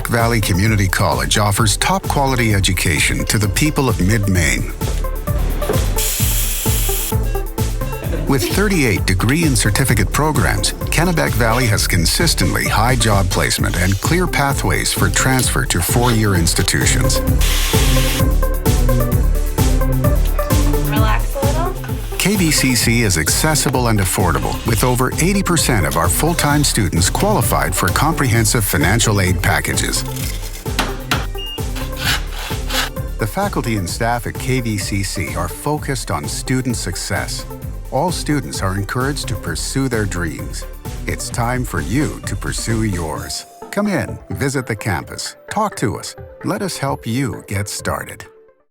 Kennebec Valley Community College offers top-quality education to the people of mid-Maine. With 38 degree and certificate programs, Kennebec Valley has consistently high job placement and clear pathways for transfer to four-year institutions. Relax a little. Kvcc is accessible and affordable, with over 80% of our full-time students qualified for comprehensive financial aid packages. The faculty and staff at Kvcc are focused on student success. All students are encouraged to pursue their dreams. It's time for you to pursue yours. Come in, visit the campus, talk to us. Let us help you get started.